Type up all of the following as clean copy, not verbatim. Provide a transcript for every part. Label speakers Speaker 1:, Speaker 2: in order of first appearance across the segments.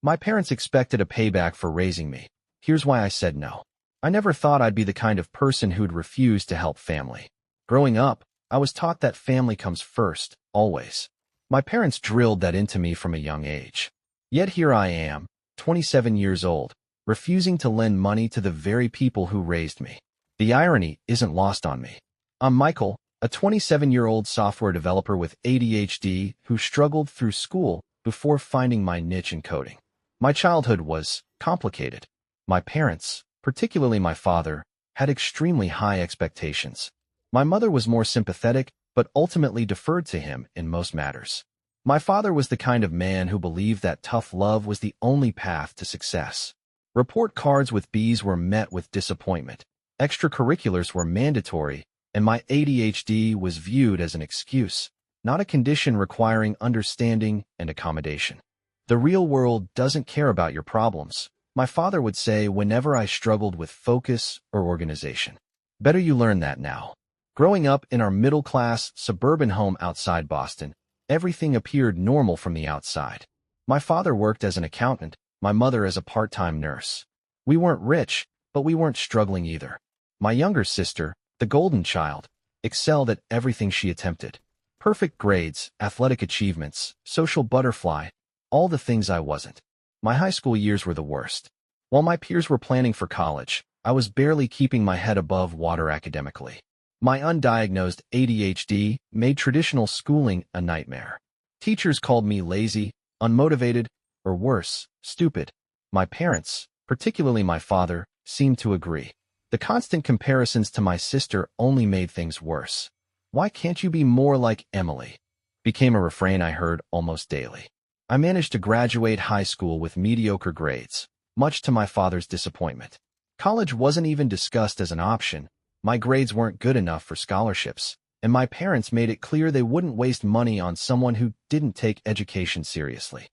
Speaker 1: My parents expected a payback for raising me. Here's why I said no. I never thought I'd be the kind of person who'd refuse to help family. Growing up, I was taught that family comes first, always. My parents drilled that into me from a young age. Yet here I am, 27 years old, refusing to lend money to the very people who raised me. The irony isn't lost on me. I'm Michael, a 27-year-old software developer with ADHD who struggled through school before finding my niche in coding. My childhood was complicated. My parents, particularly my father, had extremely high expectations. My mother was more sympathetic, but ultimately deferred to him in most matters. My father was the kind of man who believed that tough love was the only path to success. Report cards with B's were met with disappointment. Extracurriculars were mandatory, and my ADHD was viewed as an excuse, not a condition requiring understanding and accommodation. The real world doesn't care about your problems, my father would say whenever I struggled with focus or organization. Better you learn that now. Growing up in our middle-class, suburban home outside Boston, everything appeared normal from the outside. My father worked as an accountant, my mother as a part-time nurse. We weren't rich, but we weren't struggling either. My younger sister, the golden child, excelled at everything she attempted. Perfect grades, athletic achievements, social butterfly, all the things I wasn't. My high school years were the worst. While my peers were planning for college, I was barely keeping my head above water academically. My undiagnosed ADHD made traditional schooling a nightmare. Teachers called me lazy, unmotivated, or worse, stupid. My parents, particularly my father, seemed to agree. The constant comparisons to my sister only made things worse. "Why can't you be more like Emily?" became a refrain I heard almost daily. I managed to graduate high school with mediocre grades, much to my father's disappointment. College wasn't even discussed as an option. My grades weren't good enough for scholarships, and my parents made it clear they wouldn't waste money on someone who didn't take education seriously.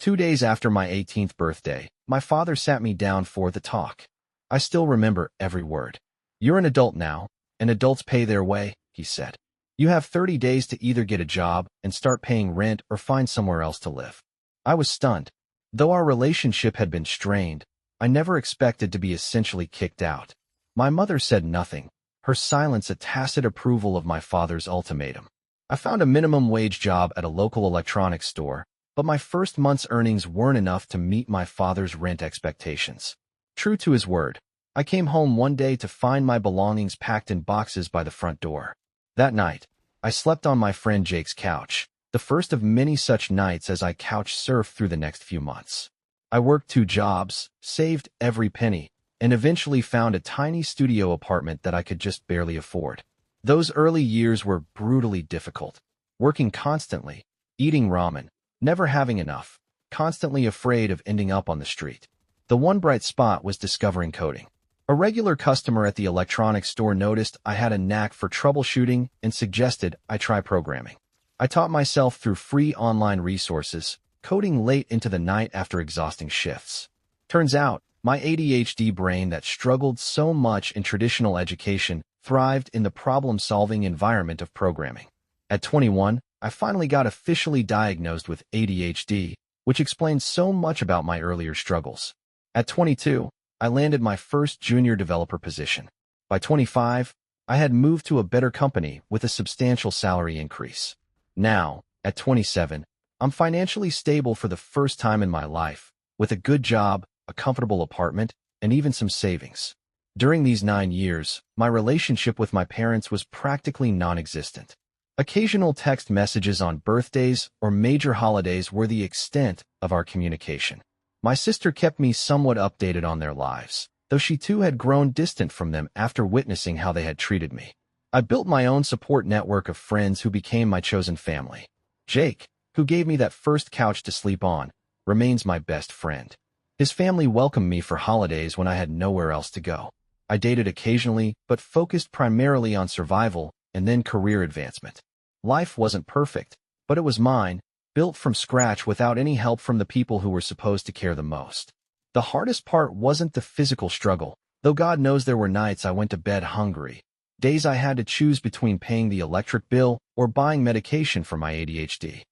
Speaker 1: 2 days after my 18th birthday, my father sat me down for the talk. I still remember every word. "You're an adult now, and adults pay their way," he said. "You have 30 days to either get a job and start paying rent or find somewhere else to live." I was stunned. Though our relationship had been strained, I never expected to be essentially kicked out. My mother said nothing, her silence a tacit approval of my father's ultimatum. I found a minimum wage job at a local electronics store, but my first month's earnings weren't enough to meet my father's rent expectations. True to his word, I came home one day to find my belongings packed in boxes by the front door. That night, I slept on my friend Jake's couch, the first of many such nights as I couch surfed through the next few months. I worked 2 jobs, saved every penny, and eventually found a tiny studio apartment that I could just barely afford. Those early years were brutally difficult. Working constantly, eating ramen, never having enough, constantly afraid of ending up on the street. The one bright spot was discovering coding. A regular customer at the electronics store noticed I had a knack for troubleshooting and suggested I try programming. I taught myself through free online resources, coding late into the night after exhausting shifts. Turns out, my ADHD brain that struggled so much in traditional education thrived in the problem-solving environment of programming. At 21, I finally got officially diagnosed with ADHD, which explains so much about my earlier struggles. At 22, I landed my first junior developer position. By 25, I had moved to a better company with a substantial salary increase. Now, at 27, I'm financially stable for the first time in my life, with a good job, a comfortable apartment, and even some savings. During these 9 years, my relationship with my parents was practically non-existent. Occasional text messages on birthdays or major holidays were the extent of our communication. My sister kept me somewhat updated on their lives, though she too had grown distant from them after witnessing how they had treated me. I built my own support network of friends who became my chosen family. Jake, who gave me that first couch to sleep on, remains my best friend. His family welcomed me for holidays when I had nowhere else to go. I dated occasionally, but focused primarily on survival and then career advancement. Life wasn't perfect, but it was mine, built from scratch without any help from the people who were supposed to care the most. The hardest part wasn't the physical struggle, though God knows there were nights I went to bed hungry, days I had to choose between paying the electric bill or buying medication for my ADHD.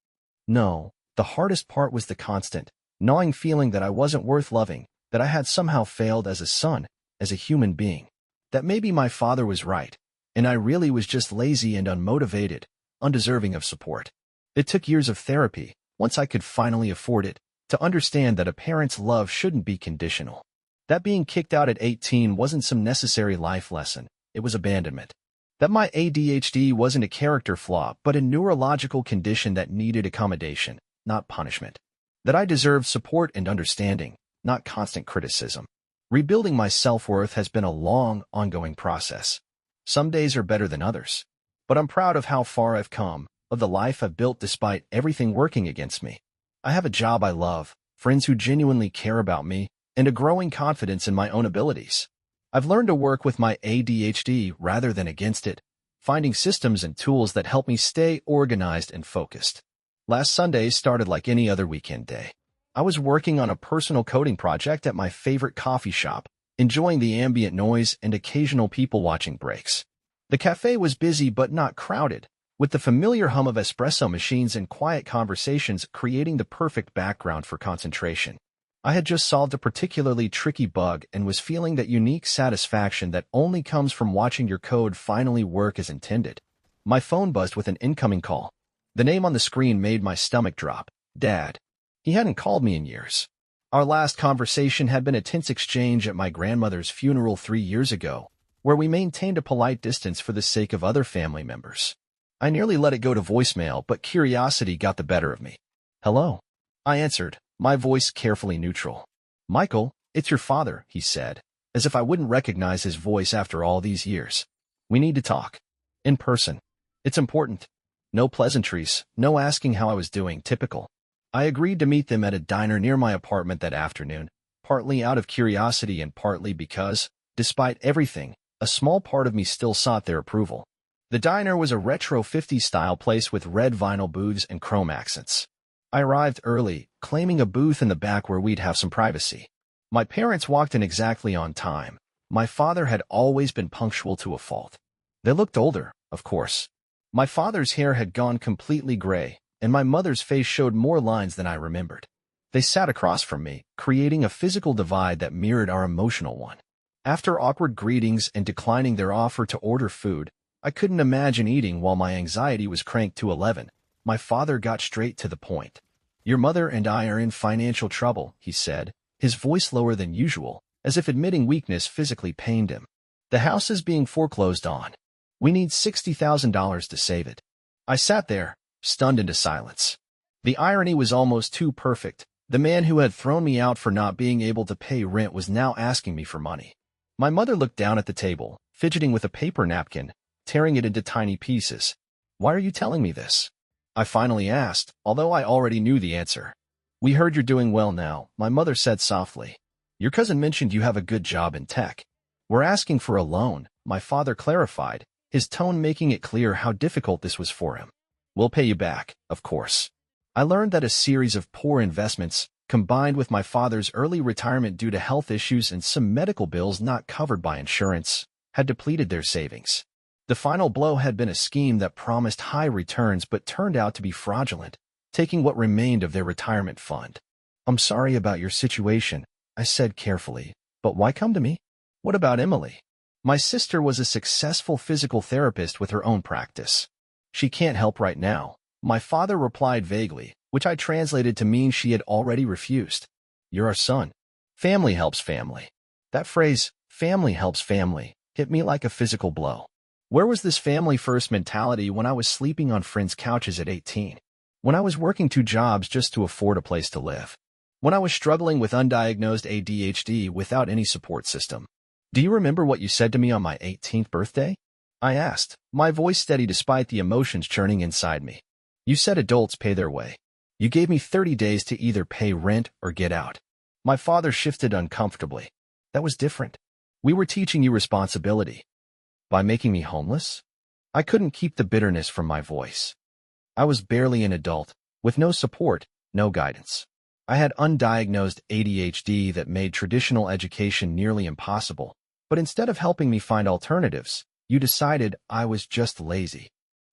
Speaker 1: No, the hardest part was the constant, gnawing feeling that I wasn't worth loving, that I had somehow failed as a son, as a human being, that maybe my father was right, and I really was just lazy and unmotivated, undeserving of support. It took years of therapy, once I could finally afford it, to understand that a parent's love shouldn't be conditional. That being kicked out at 18 wasn't some necessary life lesson, it was abandonment. That my ADHD wasn't a character flaw, but a neurological condition that needed accommodation, not punishment. That I deserved support and understanding, not constant criticism. Rebuilding my self-worth has been a long, ongoing process. Some days are better than others. But I'm proud of how far I've come, of the life I've built despite everything working against me. I have a job I love, friends who genuinely care about me, and a growing confidence in my own abilities. I've learned to work with my ADHD rather than against it, finding systems and tools that help me stay organized and focused. Last Sunday started like any other weekend day. I was working on a personal coding project at my favorite coffee shop, enjoying the ambient noise and occasional people-watching breaks. The cafe was busy but not crowded, with the familiar hum of espresso machines and quiet conversations creating the perfect background for concentration. I had just solved a particularly tricky bug and was feeling that unique satisfaction that only comes from watching your code finally work as intended. My phone buzzed with an incoming call. The name on the screen made my stomach drop. Dad. He hadn't called me in years. Our last conversation had been a tense exchange at my grandmother's funeral 3 years ago, where we maintained a polite distance for the sake of other family members. I nearly let it go to voicemail, but curiosity got the better of me. Hello. I answered, my voice carefully neutral. Michael, it's your father, he said, as if I wouldn't recognize his voice after all these years. We need to talk. In person. It's important. No pleasantries, no asking how I was doing, typical. I agreed to meet them at a diner near my apartment that afternoon, partly out of curiosity and partly because, despite everything, a small part of me still sought their approval. The diner was a retro 50s-style place with red vinyl booths and chrome accents. I arrived early, claiming a booth in the back where we'd have some privacy. My parents walked in exactly on time. My father had always been punctual to a fault. They looked older, of course. My father's hair had gone completely gray, and my mother's face showed more lines than I remembered. They sat across from me, creating a physical divide that mirrored our emotional one. After awkward greetings and declining their offer to order food, I couldn't imagine eating while my anxiety was cranked to 11. My father got straight to the point. Your mother and I are in financial trouble, he said, his voice lower than usual, as if admitting weakness physically pained him. The house is being foreclosed on. We need $60,000 to save it. I sat there, stunned into silence. The irony was almost too perfect. The man who had thrown me out for not being able to pay rent was now asking me for money. My mother looked down at the table, fidgeting with a paper napkin, tearing it into tiny pieces. Why are you telling me this? I finally asked, although I already knew the answer. We heard you're doing well now, my mother said softly. Your cousin mentioned you have a good job in tech. We're asking for a loan, my father clarified, his tone making it clear how difficult this was for him. We'll pay you back, of course. I learned that a series of poor investments, combined with my father's early retirement due to health issues and some medical bills not covered by insurance, had depleted their savings. The final blow had been a scheme that promised high returns but turned out to be fraudulent, taking what remained of their retirement fund. I'm sorry about your situation, I said carefully, but why come to me? What about Emily? My sister was a successful physical therapist with her own practice. She can't help right now, my father replied vaguely, which I translated to mean she had already refused. You're our son. Family helps family. That phrase, family helps family, hit me like a physical blow. Where was this family-first mentality when I was sleeping on friends' couches at 18? When I was working 2 jobs just to afford a place to live? When I was struggling with undiagnosed ADHD without any support system? Do you remember what you said to me on my 18th birthday? I asked, my voice steady despite the emotions churning inside me. You said adults pay their way. You gave me 30 days to either pay rent or get out. My father shifted uncomfortably. That was different. We were teaching you responsibility. By making me homeless? I couldn't keep the bitterness from my voice. I was barely an adult, with no support, no guidance. I had undiagnosed ADHD that made traditional education nearly impossible, but instead of helping me find alternatives, you decided I was just lazy.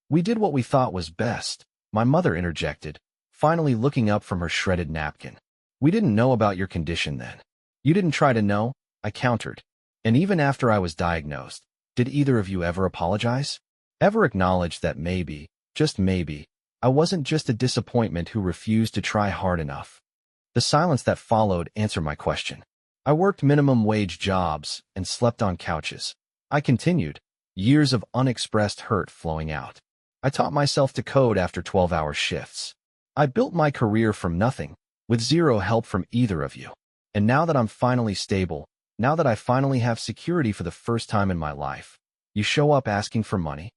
Speaker 1: We did what we thought was best, my mother interjected, finally looking up from her shredded napkin. We didn't know about your condition then. You didn't try to know, I countered. And even after I was diagnosed, did either of you ever apologize? Ever acknowledge that maybe, just maybe, I wasn't just a disappointment who refused to try hard enough? The silence that followed answered my question. I worked minimum wage jobs and slept on couches. I continued, years of unexpressed hurt flowing out. I taught myself to code after 12-hour shifts. I built my career from nothing, with zero help from either of you. And now that I'm finally stable, now that I finally have security for the first time in my life, you show up asking for money?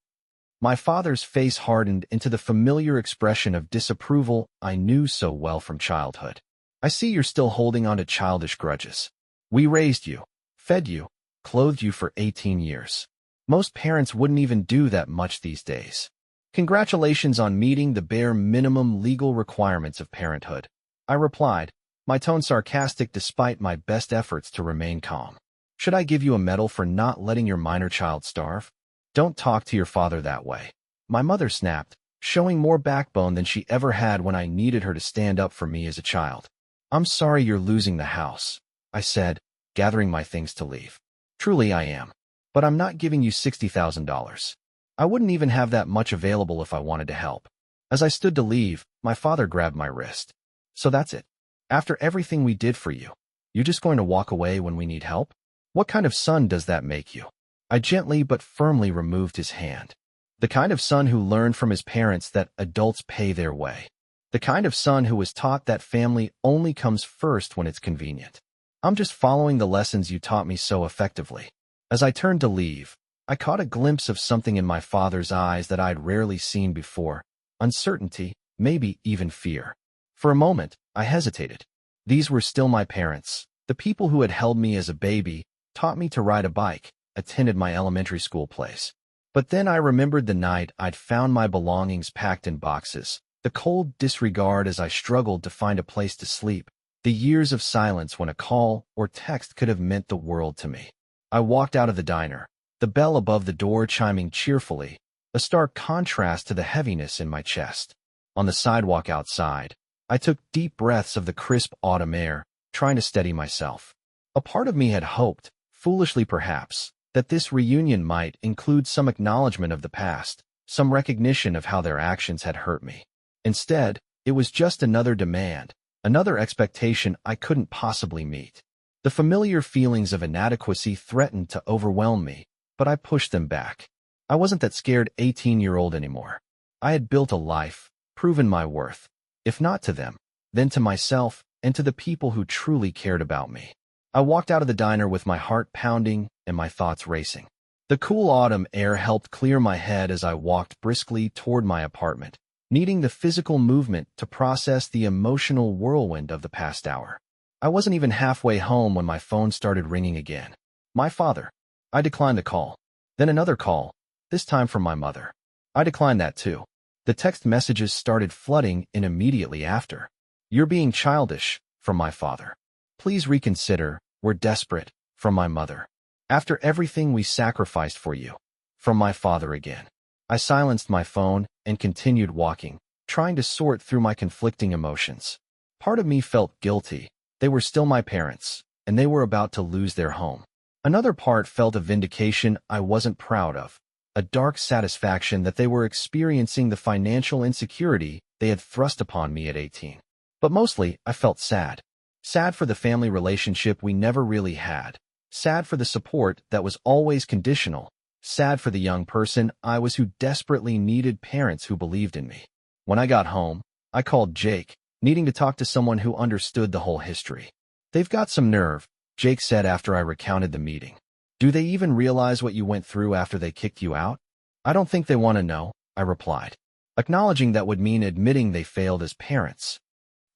Speaker 1: My father's face hardened into the familiar expression of disapproval I knew so well from childhood. I see you're still holding on to childish grudges. We raised you, fed you, clothed you for 18 years. Most parents wouldn't even do that much these days. Congratulations on meeting the bare minimum legal requirements of parenthood, I replied, my tone sarcastic despite my best efforts to remain calm. Should I give you a medal for not letting your minor child starve? Don't talk to your father that way. My mother snapped, showing more backbone than she ever had when I needed her to stand up for me as a child. I'm sorry you're losing the house, I said, gathering my things to leave. Truly I am. But I'm not giving you $60,000. I wouldn't even have that much available if I wanted to help. As I stood to leave, my father grabbed my wrist. So that's it. After everything we did for you, you're just going to walk away when we need help? What kind of son does that make you? I gently but firmly removed his hand. The kind of son who learned from his parents that adults pay their way. The kind of son who was taught that family only comes first when it's convenient. I'm just following the lessons you taught me so effectively. As I turned to leave, I caught a glimpse of something in my father's eyes that I'd rarely seen before. Uncertainty, maybe even fear. For a moment, I hesitated. These were still my parents, the people who had held me as a baby, taught me to ride a bike, attended my elementary school plays. But then I remembered the night I'd found my belongings packed in boxes, the cold disregard as I struggled to find a place to sleep, the years of silence when a call or text could have meant the world to me. I walked out of the diner, the bell above the door chiming cheerfully, a stark contrast to the heaviness in my chest. On the sidewalk outside, I took deep breaths of the crisp autumn air, trying to steady myself. A part of me had hoped, foolishly perhaps, that this reunion might include some acknowledgement of the past, some recognition of how their actions had hurt me. Instead, it was just another demand, another expectation I couldn't possibly meet. The familiar feelings of inadequacy threatened to overwhelm me, but I pushed them back. I wasn't that scared 18-year-old anymore. I had built a life, proven my worth. If not to them, then to myself and to the people who truly cared about me. I walked out of the diner with my heart pounding and my thoughts racing. The cool autumn air helped clear my head as I walked briskly toward my apartment, needing the physical movement to process the emotional whirlwind of the past hour. I wasn't even halfway home when my phone started ringing again. My father. I declined the call. Then another call, this time from my mother. I declined that too. The text messages started flooding in immediately after. You're being childish, from my father. Please reconsider, we're desperate, from my mother. After everything we sacrificed for you, from my father again. I silenced my phone and continued walking, trying to sort through my conflicting emotions. Part of me felt guilty. They were still my parents, and they were about to lose their home. Another part felt a vindication I wasn't proud of, a dark satisfaction that they were experiencing the financial insecurity they had thrust upon me at 18. But mostly, I felt sad. Sad for the family relationship we never really had. Sad for the support that was always conditional. Sad for the young person I was who desperately needed parents who believed in me. When I got home, I called Jake, needing to talk to someone who understood the whole history. They've got some nerve, Jake said after I recounted the meeting. Do they even realize what you went through after they kicked you out? I don't think they want to know, I replied. Acknowledging that would mean admitting they failed as parents.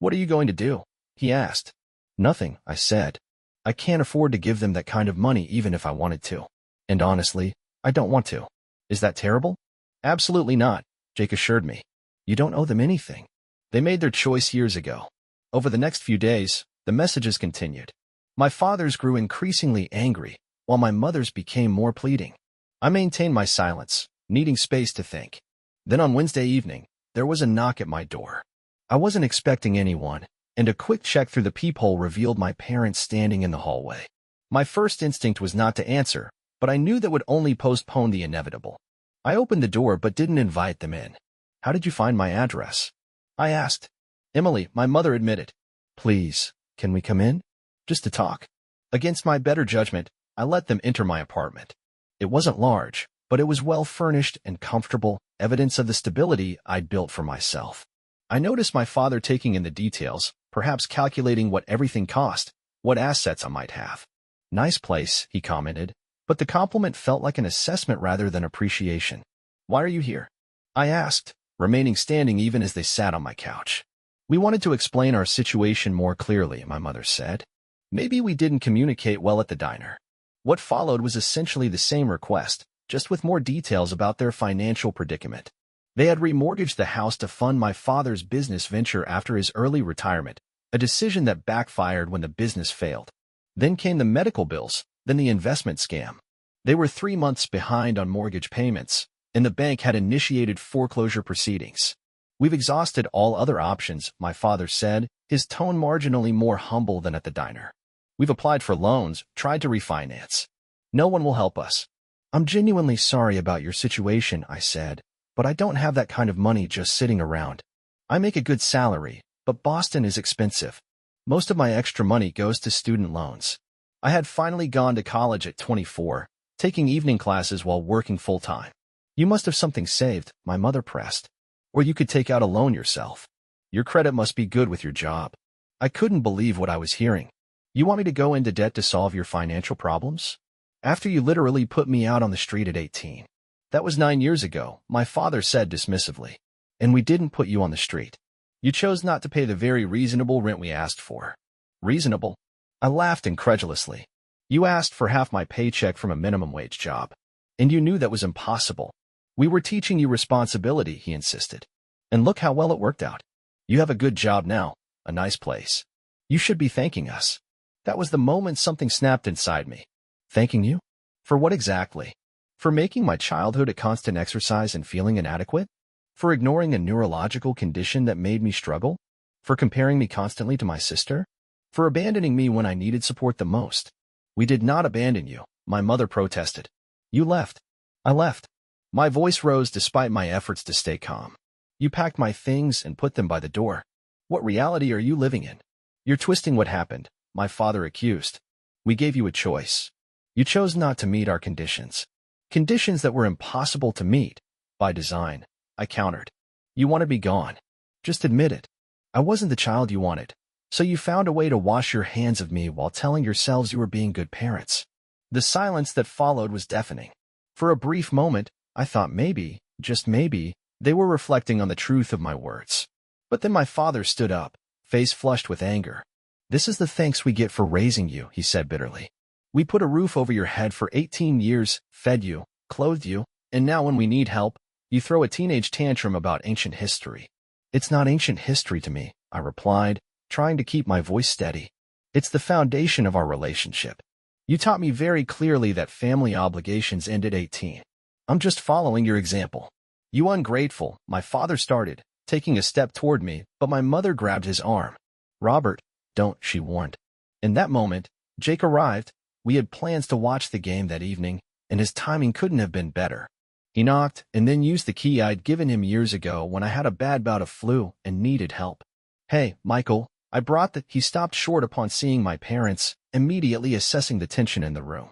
Speaker 1: What are you going to do? He asked. Nothing, I said. I can't afford to give them that kind of money even if I wanted to. And honestly, I don't want to. Is that terrible? Absolutely not, Jake assured me. You don't owe them anything. They made their choice years ago. Over the next few days, the messages continued. My father's grew increasingly angry, while my mother's became more pleading. I maintained my silence, needing space to think. Then on Wednesday evening, there was a knock at my door. I wasn't expecting anyone, and a quick check through the peephole revealed my parents standing in the hallway. My first instinct was not to answer, but I knew that would only postpone the inevitable. I opened the door but didn't invite them in. "How did you find my address?" I asked. "Emily," my mother admitted. "Please, can we come in? Just to talk." Against my better judgment, I let them enter my apartment. It wasn't large, but it was well furnished and comfortable, evidence of the stability I'd built for myself. I noticed my father taking in the details, perhaps calculating what everything cost, what assets I might have. "Nice place," he commented, but the compliment felt like an assessment rather than appreciation. "Why are you here?" I asked, remaining standing even as they sat on my couch. "We wanted to explain our situation more clearly," my mother said. "Maybe we didn't communicate well at the diner." What followed was essentially the same request, just with more details about their financial predicament. They had remortgaged the house to fund my father's business venture after his early retirement, a decision that backfired when the business failed. Then came the medical bills, then the investment scam. They were 3 months behind on mortgage payments, and the bank had initiated foreclosure proceedings. "We've exhausted all other options," my father said, his tone marginally more humble than at the diner. "We've applied for loans, tried to refinance. No one will help us." "I'm genuinely sorry about your situation," I said, "but I don't have that kind of money just sitting around. I make a good salary, but Boston is expensive. Most of my extra money goes to student loans. I had finally gone to college at 24, taking evening classes while working full-time. You must have something saved," my mother pressed. "Or you could take out a loan yourself. Your credit must be good with your job." I couldn't believe what I was hearing. "You want me to go into debt to solve your financial problems? After you literally put me out on the street at 18. "That was 9 years ago," my father said dismissively. "And we didn't put you on the street. You chose not to pay the very reasonable rent we asked for." "Reasonable?" I laughed incredulously. "You asked for half my paycheck from a minimum wage job. And you knew that was impossible. We were teaching you responsibility," he insisted. "And look how well it worked out. You have a good job now, a nice place. You should be thanking us." That was the moment something snapped inside me. Thanking you? For what exactly? For making my childhood a constant exercise and feeling inadequate? For ignoring a neurological condition that made me struggle? For comparing me constantly to my sister? For abandoning me when I needed support the most? "We did not abandon you," my mother protested. "You left." I left. My voice rose despite my efforts to stay calm. "You packed my things and put them by the door. What reality are you living in? You're twisting what happened," my father accused. "We gave you a choice. You chose not to meet our conditions. Conditions that were impossible to meet, by design," I countered. "You wanted me gone. Just admit it. I wasn't the child you wanted, so you found a way to wash your hands of me while telling yourselves you were being good parents." The silence that followed was deafening. For a brief moment, I thought maybe, just maybe, they were reflecting on the truth of my words. But then my father stood up, face flushed with anger. "This is the thanks we get for raising you," he said bitterly. "We put a roof over your head for 18 years, fed you, clothed you, and now when we need help, you throw a teenage tantrum about ancient history." "It's not ancient history to me," I replied, trying to keep my voice steady. "It's the foundation of our relationship. You taught me very clearly that family obligations end at 18. I'm just following your example." "You ungrateful," my father started, taking a step toward me, but my mother grabbed his arm. "Robert, don't," she warned. In that moment, Jake arrived. We had plans to watch the game that evening, and his timing couldn't have been better. He knocked and then used the key I'd given him years ago when I had a bad bout of flu and needed help. "Hey, Michael," I brought the... He stopped short upon seeing my parents, immediately assessing the tension in the room.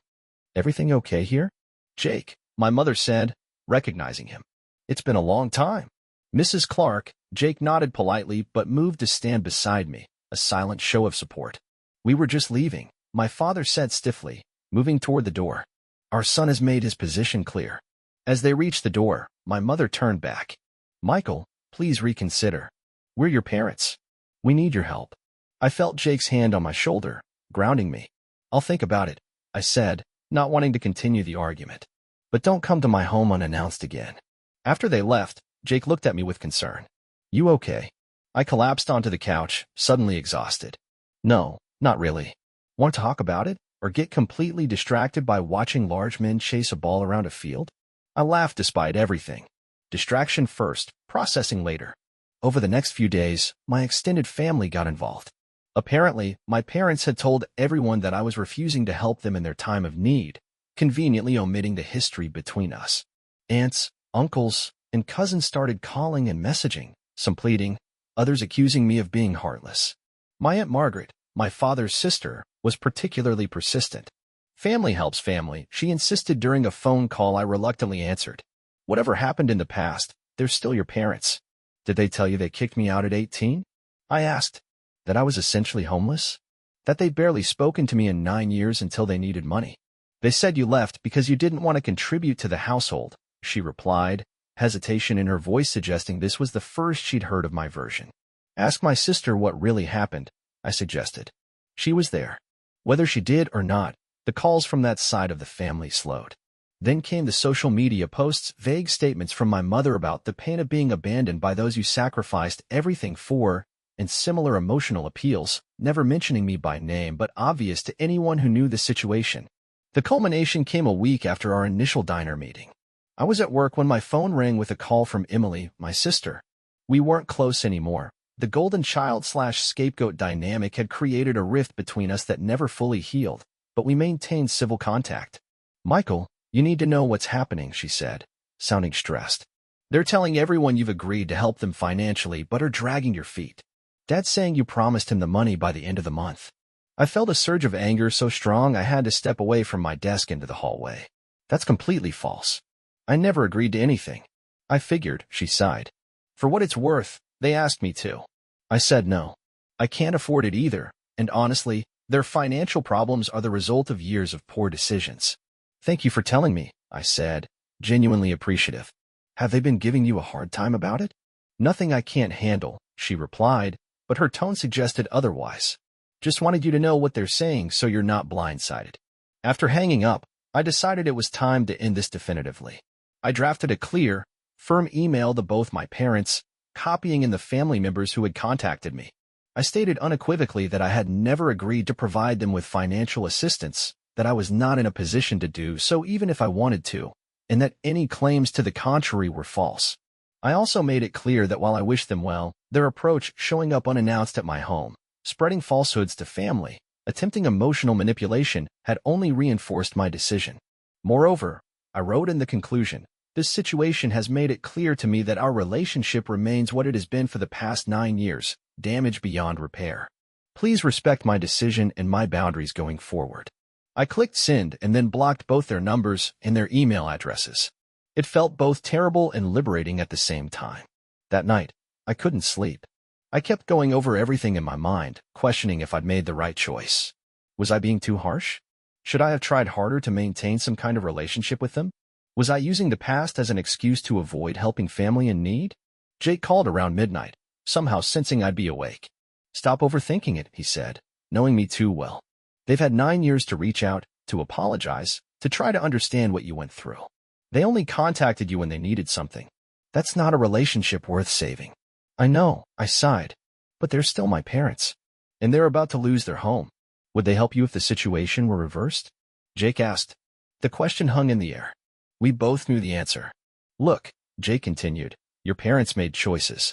Speaker 1: "Everything okay here?" "Jake," my mother said, recognizing him. "It's been a long time." "Mrs. Clark," Jake nodded politely but moved to stand beside me, a silent show of support. "We were just leaving," my father said stiffly, moving toward the door. "Our son has made his position clear." As they reached the door, my mother turned back. "Michael, please reconsider. We're your parents. We need your help." I felt Jake's hand on my shoulder, grounding me. "I'll think about it," I said, not wanting to continue the argument. "But don't come to my home unannounced again." After they left, Jake looked at me with concern. "You okay?" I collapsed onto the couch, suddenly exhausted. "No, not really." "Want to talk about it, or get completely distracted by watching large men chase a ball around a field?" I laughed despite everything. Distraction first, processing later. Over the next few days, my extended family got involved. Apparently, my parents had told everyone that I was refusing to help them in their time of need, conveniently omitting the history between us. Aunts, uncles, and cousins started calling and messaging, some pleading, others accusing me of being heartless. My Aunt Margaret, my father's sister, was particularly persistent. Family helps family, she insisted during a phone call I reluctantly answered. Whatever happened in the past, they're still your parents. Did they tell you they kicked me out at 18? I asked. That I was essentially homeless? That they'd barely spoken to me in 9 years until they needed money. They said you left because you didn't want to contribute to the household, she replied, hesitation in her voice suggesting this was the first she'd heard of my version. Ask my sister what really happened, I suggested. She was there. Whether she did or not, the calls from that side of the family slowed. Then came the social media posts, vague statements from my mother about the pain of being abandoned by those you sacrificed everything for, and similar emotional appeals, never mentioning me by name but obvious to anyone who knew the situation. The culmination came a week after our initial diner meeting. I was at work when my phone rang with a call from Emily, my sister. We weren't close anymore. The golden child/scapegoat dynamic had created a rift between us that never fully healed, but we maintained civil contact. Michael, you need to know what's happening, she said, sounding stressed. They're telling everyone you've agreed to help them financially but are dragging your feet. Dad's saying you promised him the money by the end of the month. I felt a surge of anger so strong I had to step away from my desk into the hallway. That's completely false. I never agreed to anything. I figured, she sighed. For what it's worth, they asked me to. I said no. I can't afford it either, and honestly, their financial problems are the result of years of poor decisions. Thank you for telling me, I said, genuinely appreciative. Have they been giving you a hard time about it? Nothing I can't handle, she replied, but her tone suggested otherwise. Just wanted you to know what they're saying so you're not blindsided. After hanging up, I decided it was time to end this definitively. I drafted a clear, firm email to both my parents, copying in the family members who had contacted me. I stated unequivocally that I had never agreed to provide them with financial assistance, that I was not in a position to do so even if I wanted to, and that any claims to the contrary were false. I also made it clear that while I wished them well, their approach showing up unannounced at my home, spreading falsehoods to family, attempting emotional manipulation had only reinforced my decision. Moreover, I wrote in the conclusion, this situation has made it clear to me that our relationship remains what it has been for the past 9 years, damage beyond repair. Please respect my decision and my boundaries going forward. I clicked send and then blocked both their numbers and their email addresses. It felt both terrible and liberating at the same time. That night, I couldn't sleep. I kept going over everything in my mind, questioning if I'd made the right choice. Was I being too harsh? Should I have tried harder to maintain some kind of relationship with them? Was I using the past as an excuse to avoid helping family in need? Jake called around midnight, somehow sensing I'd be awake. Stop overthinking it, he said, knowing me too well. They've had 9 years to reach out, to apologize, to try to understand what you went through. They only contacted you when they needed something. That's not a relationship worth saving. I know, I sighed, but they're still my parents. And they're about to lose their home. Would they help you if the situation were reversed? Jake asked. The question hung in the air. We both knew the answer. Look, Jake continued, your parents made choices.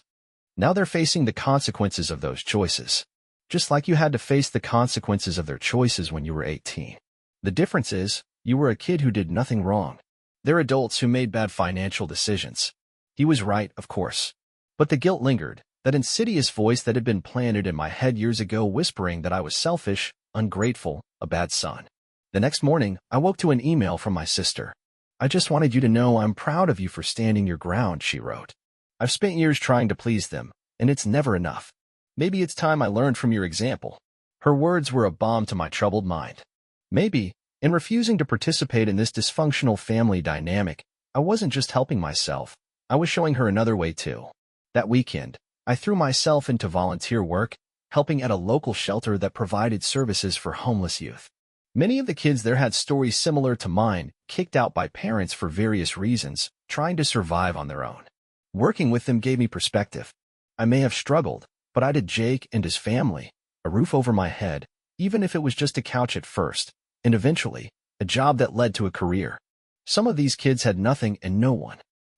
Speaker 1: Now they're facing the consequences of those choices. Just like you had to face the consequences of their choices when you were 18. The difference is, you were a kid who did nothing wrong. They're adults who made bad financial decisions. He was right, of course. But the guilt lingered, that insidious voice that had been planted in my head years ago whispering that I was selfish, ungrateful, a bad son. The next morning, I woke to an email from my sister. I just wanted you to know I'm proud of you for standing your ground, she wrote. I've spent years trying to please them, and it's never enough. Maybe it's time I learned from your example. Her words were a balm to my troubled mind. Maybe, in refusing to participate in this dysfunctional family dynamic, I wasn't just helping myself, I was showing her another way too. That weekend, I threw myself into volunteer work, helping at a local shelter that provided services for homeless youth. Many of the kids there had stories similar to mine, kicked out by parents for various reasons, trying to survive on their own. Working with them gave me perspective. I may have struggled, but I did Jake and his family, a roof over my head, even if it was just a couch at first, and eventually, a job that led to a career. Some of these kids had nothing and no one.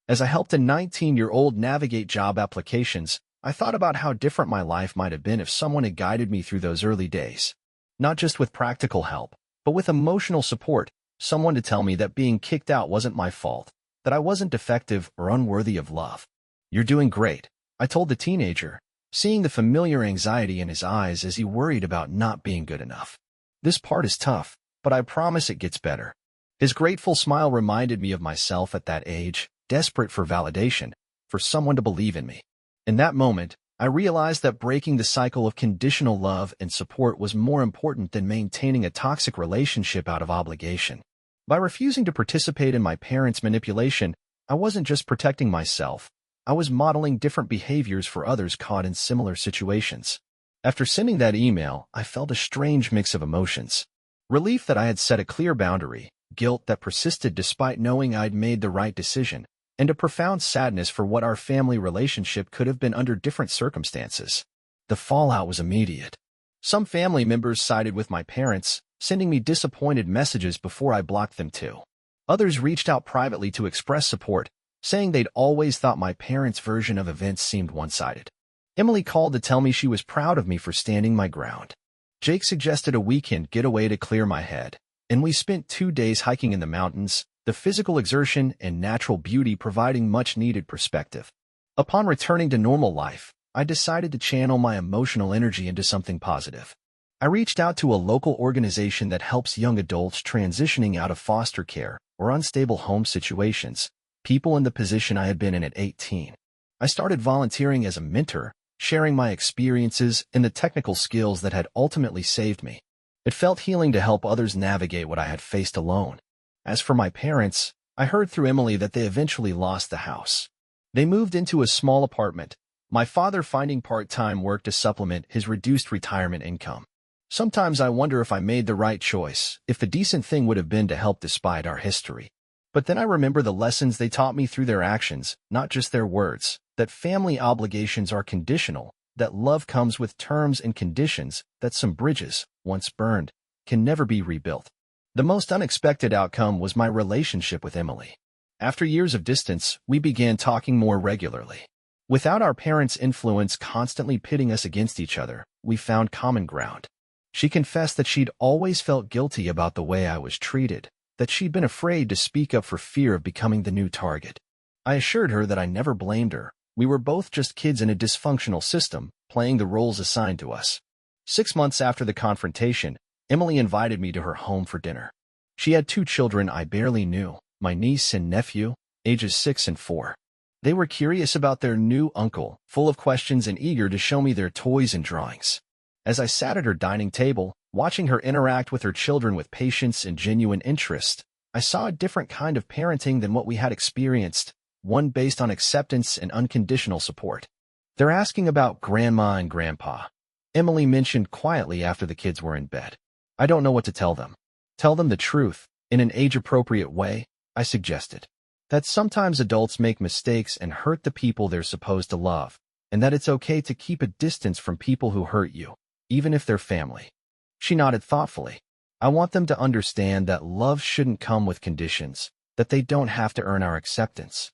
Speaker 1: As I helped a 19-year-old navigate job applications, I thought about how different my life might have been if someone had guided me through those early days. Not just with practical help, but with emotional support, someone to tell me that being kicked out wasn't my fault, that I wasn't defective or unworthy of love. "You're doing great," I told the teenager, seeing the familiar anxiety in his eyes as he worried about not being good enough. "This part is tough, but I promise it gets better." His grateful smile reminded me of myself at that age, desperate for validation, for someone to believe in me. In that moment, I realized that breaking the cycle of conditional love and support was more important than maintaining a toxic relationship out of obligation. By refusing to participate in my parents' manipulation, I wasn't just protecting myself. I was modeling different behaviors for others caught in similar situations. After sending that email, I felt a strange mix of emotions. Relief that I had set a clear boundary, guilt that persisted despite knowing I'd made the right decision, and a profound sadness for what our family relationship could have been under different circumstances. The fallout was immediate. Some family members sided with my parents, sending me disappointed messages before I blocked them too. Others reached out privately to express support, saying they'd always thought my parents' version of events seemed one-sided. Emily called to tell me she was proud of me for standing my ground. Jake suggested a weekend getaway to clear my head, and we spent 2 days hiking in the mountains, the physical exertion and natural beauty providing much-needed perspective. Upon returning to normal life, I decided to channel my emotional energy into something positive. I reached out to a local organization that helps young adults transitioning out of foster care or unstable home situations, people in the position I had been in at 18. I started volunteering as a mentor, sharing my experiences and the technical skills that had ultimately saved me. It felt healing to help others navigate what I had faced alone. As for my parents, I heard through Emily that they eventually lost the house. They moved into a small apartment, my father finding part-time work to supplement his reduced retirement income. Sometimes I wonder if I made the right choice, if the decent thing would have been to help despite our history. But then I remember the lessons they taught me through their actions, not just their words, that family obligations are conditional, that love comes with terms and conditions, that some bridges, once burned, can never be rebuilt. The most unexpected outcome was my relationship with Emily. After years of distance, we began talking more regularly. Without our parents' influence constantly pitting us against each other, we found common ground. She confessed that she'd always felt guilty about the way I was treated, that she'd been afraid to speak up for fear of becoming the new target. I assured her that I never blamed her. We were both just kids in a dysfunctional system, playing the roles assigned to us. 6 months after the confrontation, Emily invited me to her home for dinner. She had 2 children I barely knew, my niece and nephew, ages 6 and 4. They were curious about their new uncle, full of questions and eager to show me their toys and drawings. As I sat at her dining table, watching her interact with her children with patience and genuine interest, I saw a different kind of parenting than what we had experienced, one based on acceptance and unconditional support. "They're asking about Grandma and Grandpa," Emily mentioned quietly after the kids were in bed. "I don't know what to tell them." "Tell them the truth, in an age-appropriate way," I suggested. "That sometimes adults make mistakes and hurt the people they're supposed to love, and that it's okay to keep a distance from people who hurt you, even if they're family." She nodded thoughtfully. "I want them to understand that love shouldn't come with conditions, that they don't have to earn our acceptance."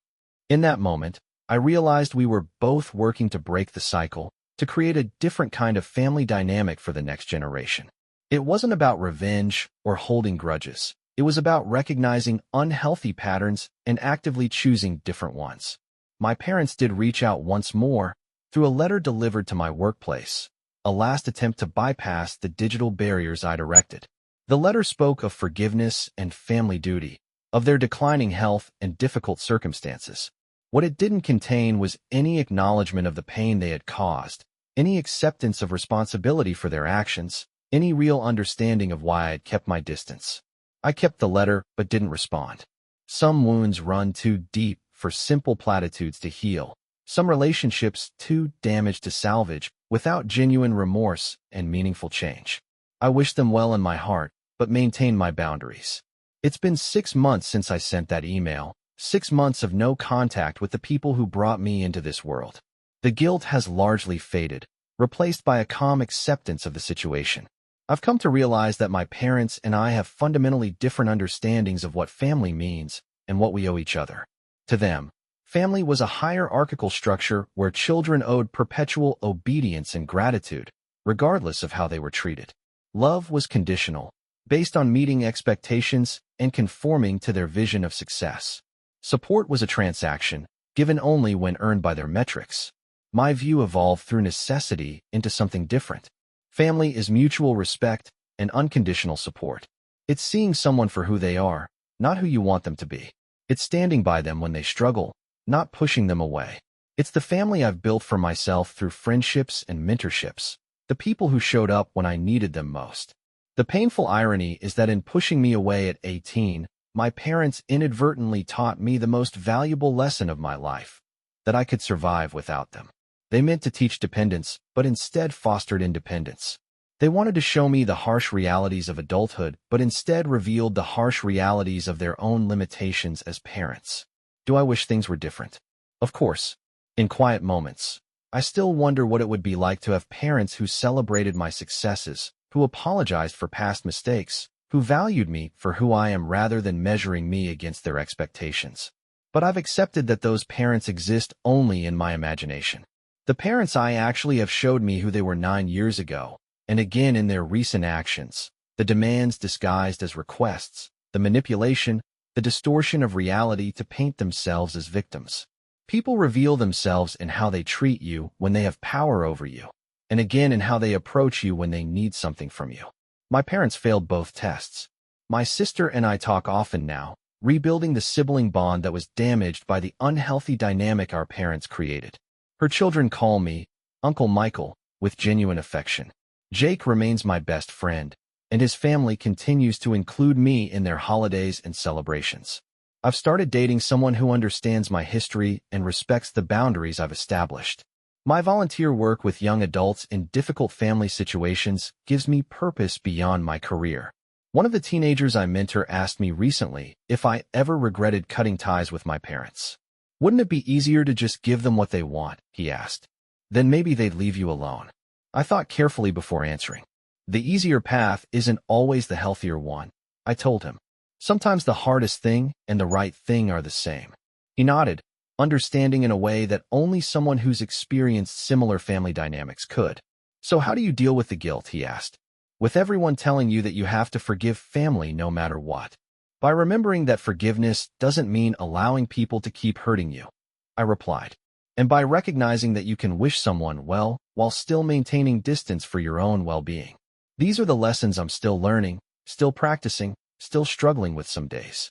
Speaker 1: In that moment, I realized we were both working to break the cycle, to create a different kind of family dynamic for the next generation. It wasn't about revenge or holding grudges. It was about recognizing unhealthy patterns and actively choosing different ones. My parents did reach out once more, through a letter delivered to my workplace, a last attempt to bypass the digital barriers I'd erected. The letter spoke of forgiveness and family duty, of their declining health and difficult circumstances. What it didn't contain was any acknowledgement of the pain they had caused, any acceptance of responsibility for their actions, any real understanding of why I had kept my distance. I kept the letter, but didn't respond. Some wounds run too deep for simple platitudes to heal. Some relationships too damaged to salvage without genuine remorse and meaningful change. I wish them well in my heart, but maintain my boundaries. It's been 6 months since I sent that email, 6 months of no contact with the people who brought me into this world. The guilt has largely faded, replaced by a calm acceptance of the situation. I've come to realize that my parents and I have fundamentally different understandings of what family means and what we owe each other. To them, Family was a hierarchical structure where children owed perpetual obedience and gratitude, regardless of how they were treated. Love was conditional, based on meeting expectations and conforming to their vision of success. Support was a transaction, given only when earned by their metrics. My view evolved through necessity into something different. Family is mutual respect and unconditional support. It's seeing someone for who they are, not who you want them to be. It's standing by them when they struggle, not pushing them away. It's the family I've built for myself through friendships and mentorships, the people who showed up when I needed them most. The painful irony is that in pushing me away at 18, my parents inadvertently taught me the most valuable lesson of my life, that I could survive without them. They meant to teach dependence, but instead fostered independence. They wanted to show me the harsh realities of adulthood, but instead revealed the harsh realities of their own limitations as parents. Do I wish things were different? Of course. In quiet moments, I still wonder what it would be like to have parents who celebrated my successes, who apologized for past mistakes, who valued me for who I am rather than measuring me against their expectations. But I've accepted that those parents exist only in my imagination. The parents I actually have showed me who they were 9 years ago, and again in their recent actions, the demands disguised as requests, the manipulation, the distortion of reality to paint themselves as victims. People reveal themselves in how they treat you when they have power over you, and again in how they approach you when they need something from you. My parents failed both tests. My sister and I talk often now, rebuilding the sibling bond that was damaged by the unhealthy dynamic our parents created. Her children call me Uncle Michael with genuine affection. Jake remains my best friend, and his family continues to include me in their holidays and celebrations. I've started dating someone who understands my history and respects the boundaries I've established. My volunteer work with young adults in difficult family situations gives me purpose beyond my career. One of the teenagers I mentor asked me recently if I ever regretted cutting ties with my parents. Wouldn't it be easier to just give them what they want, he asked. Then maybe they'd leave you alone. I thought carefully before answering. The easier path isn't always the healthier one, I told him. Sometimes the hardest thing and the right thing are the same. He nodded, understanding in a way that only someone who's experienced similar family dynamics could. So how do you deal with the guilt, he asked, with everyone telling you that you have to forgive family no matter what? By remembering that forgiveness doesn't mean allowing people to keep hurting you, I replied. And by recognizing that you can wish someone well while still maintaining distance for your own well-being. These are the lessons I'm still learning, still practicing, still struggling with some days.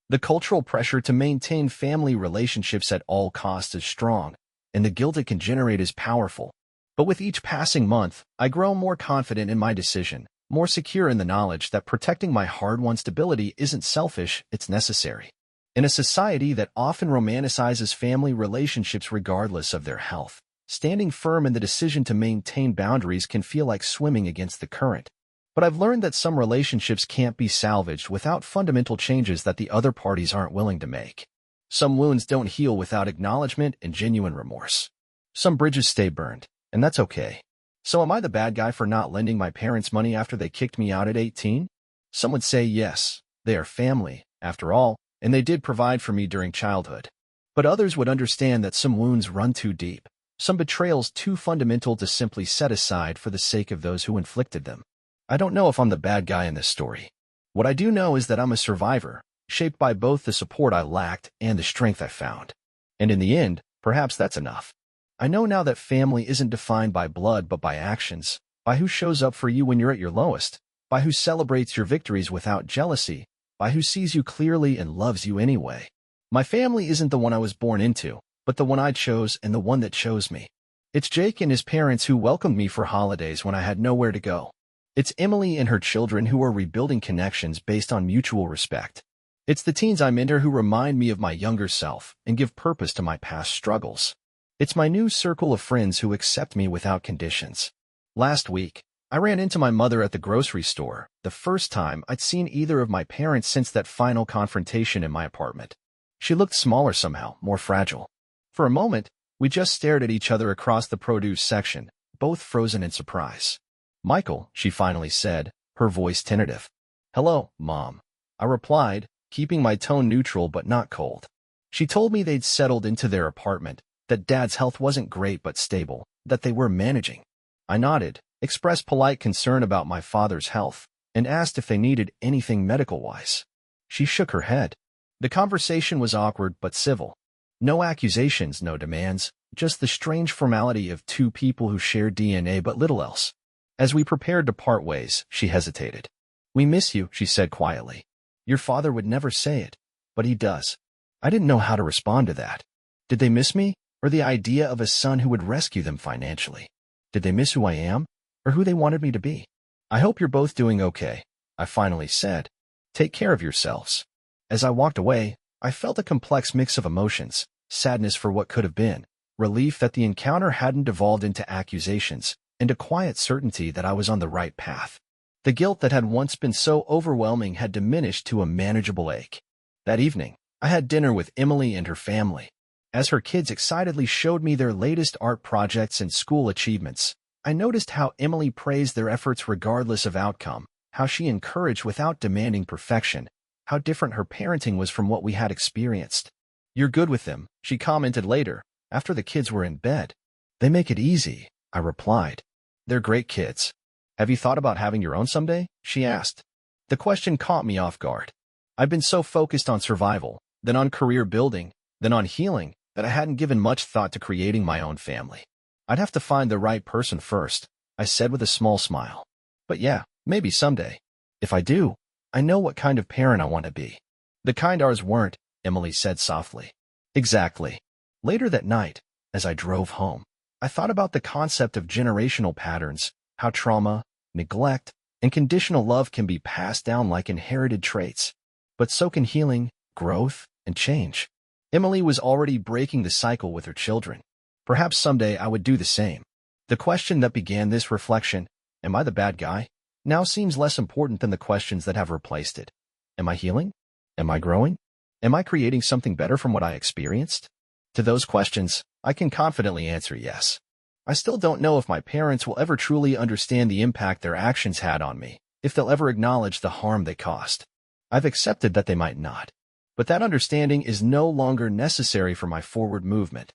Speaker 1: The cultural pressure to maintain family relationships at all costs is strong, and the guilt it can generate is powerful. But with each passing month, I grow more confident in my decision, more secure in the knowledge that protecting my hard-won stability isn't selfish, it's necessary. In a society that often romanticizes family relationships regardless of their health, standing firm in the decision to maintain boundaries can feel like swimming against the current. But I've learned that some relationships can't be salvaged without fundamental changes that the other parties aren't willing to make. Some wounds don't heal without acknowledgement and genuine remorse. Some bridges stay burned, and that's okay. So am I the bad guy for not lending my parents money after they kicked me out at 18? Some would say yes, they are family, after all, and they did provide for me during childhood. But others would understand that some wounds run too deep, some betrayals too fundamental to simply set aside for the sake of those who inflicted them. I don't know if I'm the bad guy in this story. What I do know is that I'm a survivor, shaped by both the support I lacked and the strength I found. And in the end, perhaps that's enough. I know now that family isn't defined by blood but by actions, by who shows up for you when you're at your lowest, by who celebrates your victories without jealousy, by who sees you clearly and loves you anyway. My family isn't the one I was born into, but the one I chose and the one that chose me. It's Jake and his parents who welcomed me for holidays when I had nowhere to go. It's Emily and her children who are rebuilding connections based on mutual respect. It's the teens I mentor who remind me of my younger self and give purpose to my past struggles. It's my new circle of friends who accept me without conditions. Last week, I ran into my mother at the grocery store, the first time I'd seen either of my parents since that final confrontation in my apartment. She looked smaller somehow, more fragile. For a moment, we just stared at each other across the produce section, both frozen in surprise. "Michael," she finally said, her voice tentative. "Hello, Mom," I replied, keeping my tone neutral but not cold. She told me they'd settled into their apartment, that Dad's health wasn't great but stable, that they were managing. I nodded, expressed polite concern about my father's health, and asked if they needed anything medical-wise. She shook her head. The conversation was awkward but civil. No accusations, no demands, just the strange formality of two people who share DNA but little else. As we prepared to part ways, she hesitated. "We miss you," she said quietly. "Your father would never say it, but he does." I didn't know how to respond to that. Did they miss me, or the idea of a son who would rescue them financially? Did they miss who I am, or who they wanted me to be? "I hope you're both doing okay," I finally said. "Take care of yourselves." As I walked away, I felt a complex mix of emotions, sadness for what could have been, relief that the encounter hadn't devolved into accusations, and a quiet certainty that I was on the right path. The guilt that had once been so overwhelming had diminished to a manageable ache. That evening, I had dinner with Emily and her family. As her kids excitedly showed me their latest art projects and school achievements, I noticed how Emily praised their efforts regardless of outcome, how she encouraged without demanding perfection, how different her parenting was from what we had experienced. "You're good with them," she commented later, after the kids were in bed. "They make it easy," I replied. "They're great kids. Have you thought about having your own someday?" she asked. The question caught me off guard. I'd been so focused on survival, then on career building, then on healing, that I hadn't given much thought to creating my own family. "I'd have to find the right person first," I said with a small smile. "But yeah, maybe someday. If I do, I know what kind of parent I want to be." "The kind ours weren't," Emily said softly. "Exactly." Later that night, as I drove home, I thought about the concept of generational patterns, how trauma, neglect, and conditional love can be passed down like inherited traits. But so can healing, growth, and change. Emily was already breaking the cycle with her children. Perhaps someday I would do the same. The question that began this reflection, "Am I the bad guy?" now seems less important than the questions that have replaced it. Am I healing? Am I growing? Am I creating something better from what I experienced? To those questions, I can confidently answer yes. I still don't know if my parents will ever truly understand the impact their actions had on me, if they'll ever acknowledge the harm they caused. I've accepted that they might not. But that understanding is no longer necessary for my forward movement.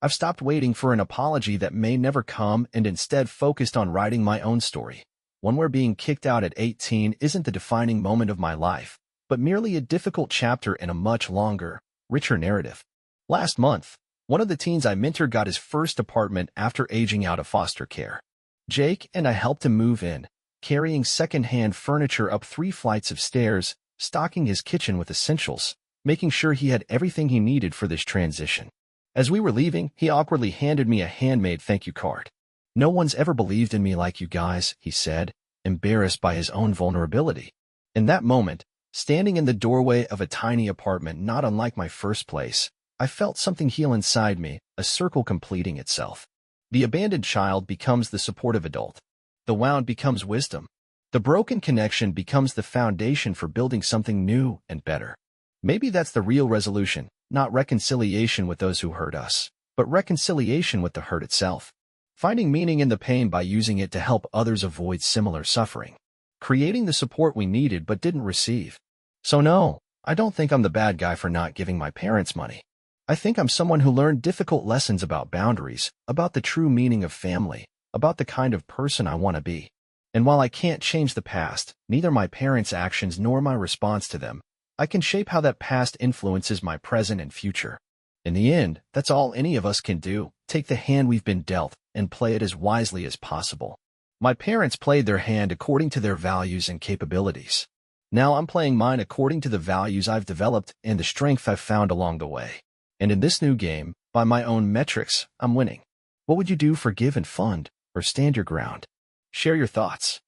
Speaker 1: I've stopped waiting for an apology that may never come and instead focused on writing my own story, one where being kicked out at 18 isn't the defining moment of my life, but merely a difficult chapter in a much longer, richer narrative. Last month, one of the teens I mentored got his first apartment after aging out of foster care. Jake and I helped him move in, carrying second-hand furniture up 3 flights of stairs, stocking his kitchen with essentials, making sure he had everything he needed for this transition. As we were leaving, he awkwardly handed me a handmade thank you card. "No one's ever believed in me like you guys," he said, embarrassed by his own vulnerability. In that moment, standing in the doorway of a tiny apartment not unlike my first place, I felt something heal inside me, a circle completing itself. The abandoned child becomes the supportive adult. The wound becomes wisdom. The broken connection becomes the foundation for building something new and better. Maybe that's the real resolution, not reconciliation with those who hurt us, but reconciliation with the hurt itself. Finding meaning in the pain by using it to help others avoid similar suffering. Creating the support we needed but didn't receive. So no, I don't think I'm the bad guy for not giving my parents money. I think I'm someone who learned difficult lessons about boundaries, about the true meaning of family, about the kind of person I want to be. And while I can't change the past, neither my parents' actions nor my response to them, I can shape how that past influences my present and future. In the end, that's all any of us can do, take the hand we've been dealt and play it as wisely as possible. My parents played their hand according to their values and capabilities. Now I'm playing mine according to the values I've developed and the strength I've found along the way. And in this new game, by my own metrics, I'm winning. What would you do for Give and Fund, or stand your ground? Share your thoughts.